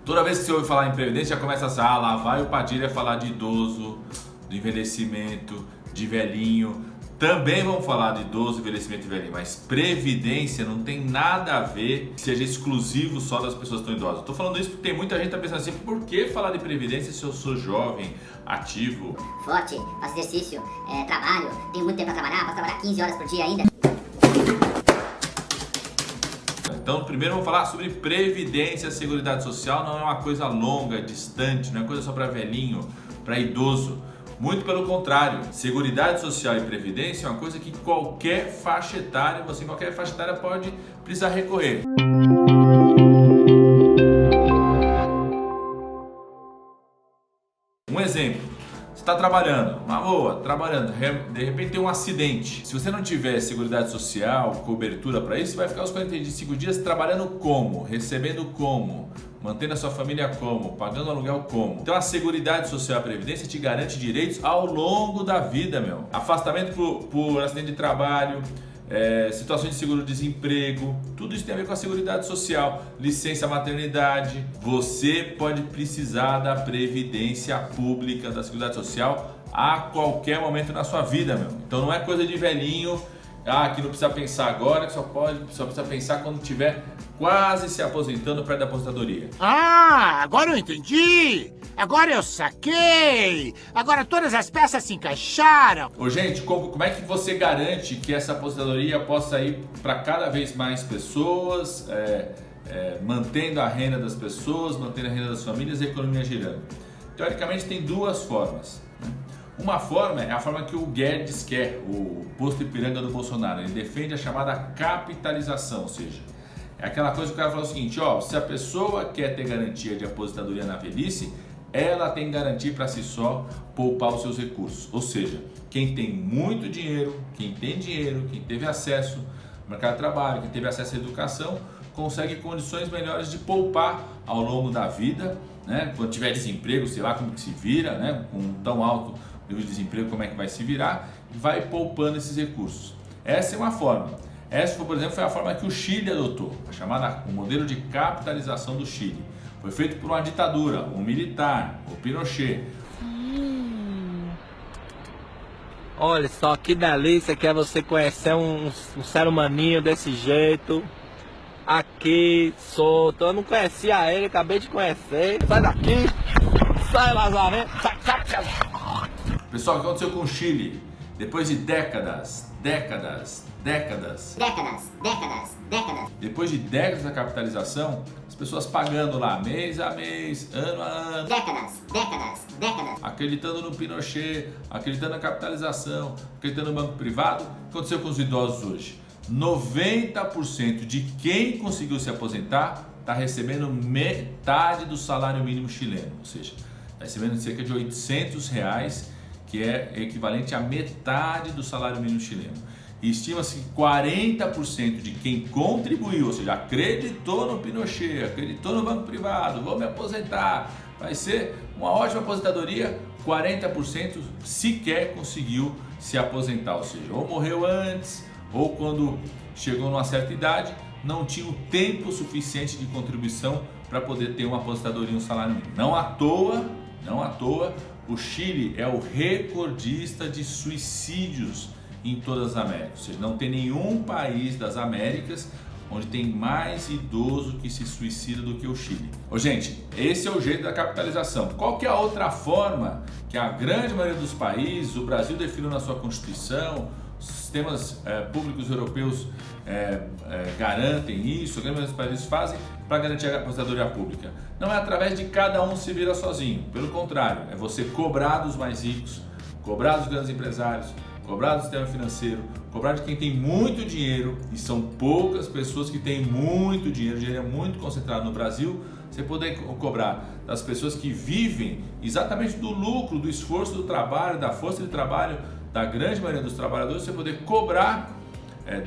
Toda vez que você ouve falar em previdência, já começa assim, lá vai o Padilha falar de idoso, do envelhecimento, de velhinho. Também vamos falar de idoso, envelhecimento e velhinho, mas previdência não tem nada a ver que seja exclusivo só das pessoas que estão idosas. Eu tô falando isso porque tem muita gente que tá pensando assim, por que falar de previdência se eu sou jovem, ativo? Forte, faço exercício, trabalho, tenho muito tempo para trabalhar, posso trabalhar 15 horas por dia ainda. Então, primeiro vamos falar sobre previdência. Seguridade social não é uma coisa longa, distante, não é coisa só para velhinho, para idoso. Muito pelo contrário, Seguridade social e previdência é uma coisa que qualquer faixa etária, você em qualquer faixa etária pode precisar recorrer. Um exemplo, você está trabalhando, uma boa, trabalhando, de repente tem um acidente. Se você não tiver Seguridade social, cobertura para isso, você vai ficar os 45 dias trabalhando como? Recebendo como? Mantendo a sua família como? Pagando aluguel como? Então a Seguridade Social e a Previdência te garante direitos ao longo da vida, meu. Afastamento por acidente de trabalho, situações de seguro-desemprego, tudo isso tem a ver com a Seguridade Social. Licença maternidade, você pode precisar da Previdência Pública, da Seguridade Social a qualquer momento na sua vida, meu. Então não é coisa de velhinho, que não precisa pensar agora, que só precisa pensar quando tiver quase se aposentando perto da aposentadoria. Agora eu entendi! Agora eu saquei! Agora todas as peças se encaixaram! Ô gente, como é que você garante que essa aposentadoria possa ir para cada vez mais pessoas, mantendo a renda das pessoas, mantendo a renda das famílias e a economia girando? Teoricamente tem duas formas, né? Uma forma é a forma que o Guedes quer, o posto Ipiranga do Bolsonaro. Ele defende a chamada capitalização, ou seja, é aquela coisa que o cara fala o seguinte, se a pessoa quer ter garantia de aposentadoria na velhice, ela tem que garantir para si só poupar os seus recursos. Ou seja, quem tem muito dinheiro, quem tem dinheiro, quem teve acesso ao mercado de trabalho, quem teve acesso à educação, consegue condições melhores de poupar ao longo da vida, né? Quando tiver desemprego, sei lá como que se vira, né? Com tão alto nível de desemprego, como é que vai se virar, e vai poupando esses recursos. Essa é uma forma. Essa, por exemplo, foi a forma que o Chile adotou, o modelo de capitalização do Chile. Foi feito por uma ditadura, um militar, o Pinochet. Olha só que delícia que é você conhecer um ser humaninho desse jeito. Aqui, solto. Eu não conhecia ele, acabei de conhecer. Sai daqui! Sai, Lazarento! Sai! Pessoal, o que aconteceu com o Chile? Depois de décadas. Depois de décadas da capitalização, as pessoas pagando lá mês a mês, ano a ano. Décadas. Acreditando no Pinochet, acreditando na capitalização, acreditando no banco privado. O que aconteceu com os idosos hoje? 90% de quem conseguiu se aposentar está recebendo metade do salário mínimo chileno, ou seja, está recebendo cerca de R$800, que é equivalente a metade do salário mínimo chileno. E estima-se que 40% de quem contribuiu, ou seja, acreditou no Pinochet, acreditou no banco privado, vou me aposentar, vai ser uma ótima aposentadoria, 40% sequer conseguiu se aposentar, ou seja, ou morreu antes, ou quando chegou numa certa idade, não tinha o tempo suficiente de contribuição para poder ter uma aposentadoria e um salário mínimo. Não à toa, o Chile é o recordista de suicídios em todas as Américas. Ou seja, não tem nenhum país das Américas onde tem mais idoso que se suicida do que o Chile. Gente, esse é o jeito da capitalização. Qual que é a outra forma que a grande maioria dos países, o Brasil definiu na sua Constituição, os sistemas públicos europeus garantem isso, a grande maioria dos países fazem para garantir a aposentadoria pública? Não é através de cada um se vira sozinho, pelo contrário, é você cobrar dos mais ricos, cobrar dos grandes empresários, cobrar do sistema financeiro, cobrar de quem tem muito dinheiro, e são poucas pessoas que têm muito dinheiro, o dinheiro é muito concentrado no Brasil. Você poder cobrar das pessoas que vivem exatamente do lucro, do esforço do trabalho, da força de trabalho da grande maioria dos trabalhadores, você poder cobrar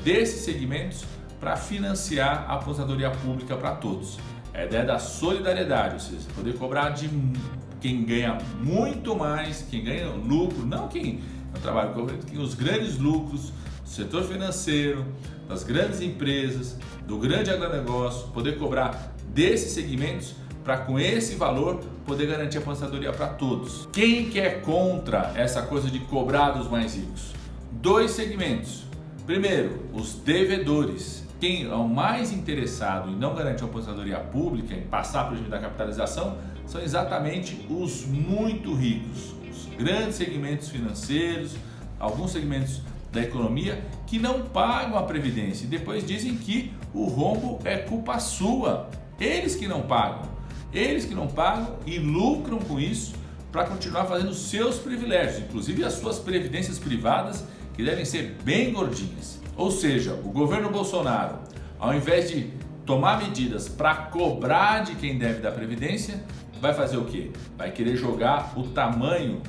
desses segmentos para financiar a aposentadoria pública para todos. É a ideia da solidariedade, ou seja, poder cobrar de quem ganha muito mais, quem ganha lucro, não quem no trabalho, os grandes lucros do setor financeiro, das grandes empresas, do grande agronegócio, poder cobrar desses segmentos para com esse valor poder garantir a aposentadoria para todos. Quem que é contra essa coisa de cobrar dos mais ricos? Dois segmentos. Primeiro, os devedores. Quem é o mais interessado em não garantir uma aposentadoria pública, em passar para o regime da capitalização, são exatamente os muito ricos, os grandes segmentos financeiros, alguns segmentos da economia que não pagam a previdência e depois dizem que o rombo é culpa sua. Eles que não pagam e lucram com isso para continuar fazendo seus privilégios, inclusive as suas previdências privadas, que devem ser bem gordinhas. Ou seja, o governo Bolsonaro, ao invés de tomar medidas para cobrar de quem deve da previdência, vai fazer o quê? Vai querer jogar o tamanho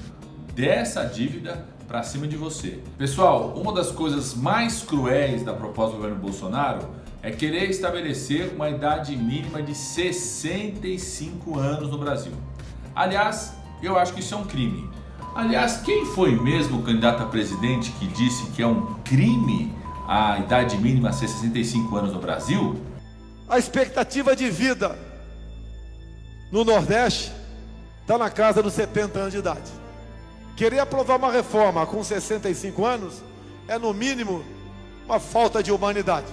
dessa dívida para cima de você. Pessoal, uma das coisas mais cruéis da proposta do governo Bolsonaro é querer estabelecer uma idade mínima de 65 anos no Brasil. Aliás, eu acho que isso é um crime. Aliás, quem foi mesmo o candidato a presidente que disse que é um crime a idade mínima ser 65 anos no Brasil? A expectativa de vida no Nordeste está na casa dos 70 anos de idade. Querer aprovar uma reforma com 65 anos é, no mínimo, uma falta de humanidade.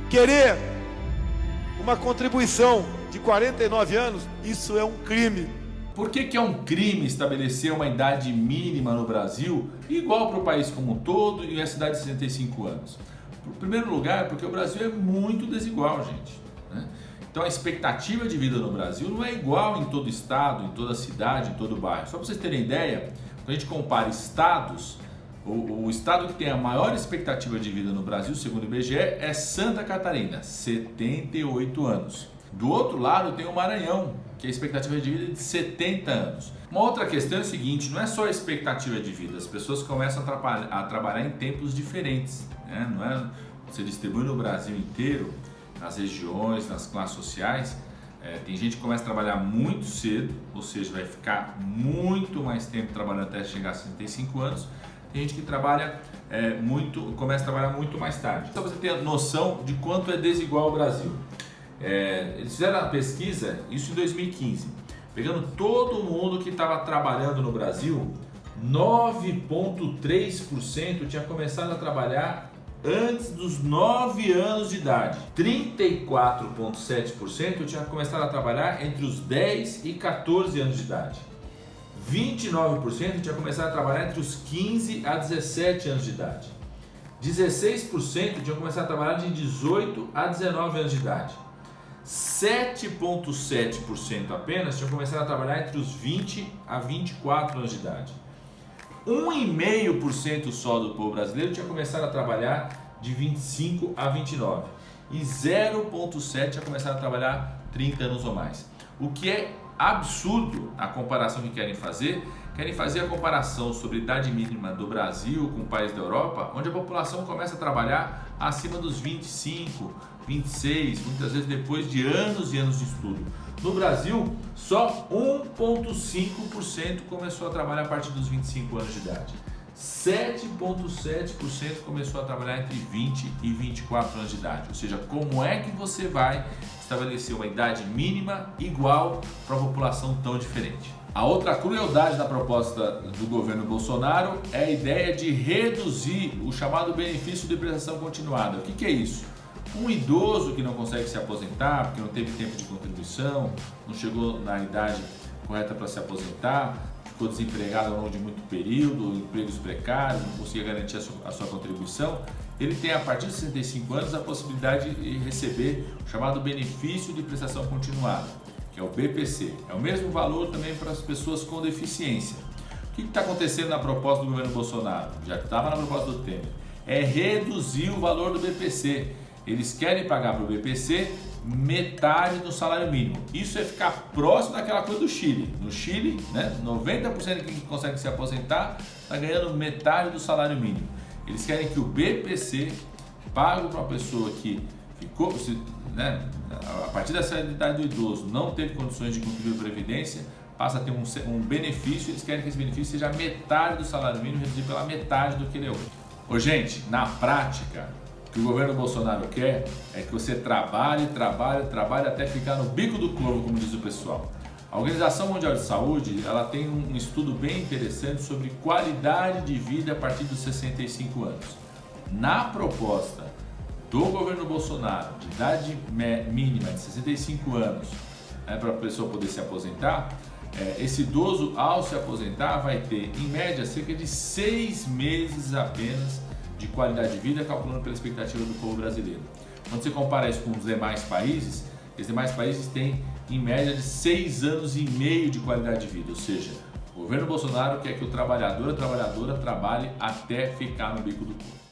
Querer uma contribuição de 49 anos, isso é um crime. Por que é um crime estabelecer uma idade mínima no Brasil igual para o país como um todo e essa idade de 65 anos? Em primeiro lugar, porque o Brasil é muito desigual, gente, né? Então a expectativa de vida no Brasil não é igual em todo estado, em toda cidade, em todo bairro. Só para vocês terem ideia, quando a gente compara estados, o estado que tem a maior expectativa de vida no Brasil, segundo o IBGE, é Santa Catarina, 78 anos. Do outro lado tem o Maranhão, que a expectativa de vida é de 70 anos. Uma outra questão é o seguinte, não é só a expectativa de vida, as pessoas começam a trabalhar em tempos diferentes, né? Não é, você distribui no Brasil inteiro, nas regiões, nas classes sociais, tem gente que começa a trabalhar muito cedo, ou seja, vai ficar muito mais tempo trabalhando até chegar a 65 anos. Tem gente que trabalha começa a trabalhar muito mais tarde. Só para você ter noção de quanto é desigual o Brasil. Eles fizeram a pesquisa, isso em 2015, pegando todo mundo que estava trabalhando no Brasil, 9,3% tinha começado a trabalhar antes dos 9 anos de idade. 34,7% tinha começado a trabalhar entre os 10 e 14 anos de idade. 29% tinha começado a trabalhar entre os 15 a 17 anos de idade. 16% tinha começado a trabalhar de 18 a 19 anos de idade. 7,7% apenas tinha começado a trabalhar entre os 20 a 24 anos de idade. 1,5% só do povo brasileiro tinha começado a trabalhar de 25 a 29 e 0,7% tinha começado a trabalhar 30 anos ou mais. O que é absurdo a comparação que querem fazer a comparação sobre a idade mínima do Brasil com o país da Europa, onde a população começa a trabalhar acima dos 25, 26, muitas vezes depois de anos e anos de estudo. No Brasil, só 1,5% começou a trabalhar a partir dos 25 anos de idade. 7,7% começou a trabalhar entre 20 e 24 anos de idade. Ou seja, como é que você vai estabelecer uma idade mínima igual para uma população tão diferente? A outra crueldade da proposta do governo Bolsonaro é a ideia de reduzir o chamado benefício de prestação continuada. O que é isso? Um idoso que não consegue se aposentar porque não teve tempo de contribuição, não chegou na idade correta para se aposentar, ficou desempregado ao longo de muito período, empregos precários, não conseguia garantir a sua contribuição, ele tem a partir de 65 anos a possibilidade de receber o chamado benefício de prestação continuada, que é o BPC. É o mesmo valor também para as pessoas com deficiência. O que está acontecendo na proposta do governo Bolsonaro? Já estava na proposta do Temer. É reduzir o valor do BPC. Eles querem pagar para o BPC metade do salário mínimo. Isso é ficar próximo daquela coisa do Chile. No Chile, né, 90% de quem consegue se aposentar está ganhando metade do salário mínimo. Eles querem que o BPC pague para uma pessoa que ficou, né, a partir dessa idade do idoso, não teve condições de contribuir para a Previdência, passa a ter um benefício. Eles querem que esse benefício seja metade do salário mínimo, reduzido pela metade do que ele é hoje. Ô, gente, na prática, O que o governo Bolsonaro quer é que você trabalhe até ficar no bico do corvo, como diz o pessoal. A Organização Mundial de Saúde, ela tem um estudo bem interessante sobre qualidade de vida a partir dos 65 anos. Na proposta do governo Bolsonaro, de idade mínima de 65 anos, para a pessoa poder se aposentar, esse idoso, ao se aposentar, vai ter, em média, cerca de 6 meses apenas de qualidade de vida, calculando pela expectativa do povo brasileiro. Quando você compara isso com os demais países têm, em média, de 6 anos e meio de qualidade de vida, ou seja, o governo Bolsonaro quer que o trabalhador, a trabalhadora trabalhe até ficar no bico do corpo.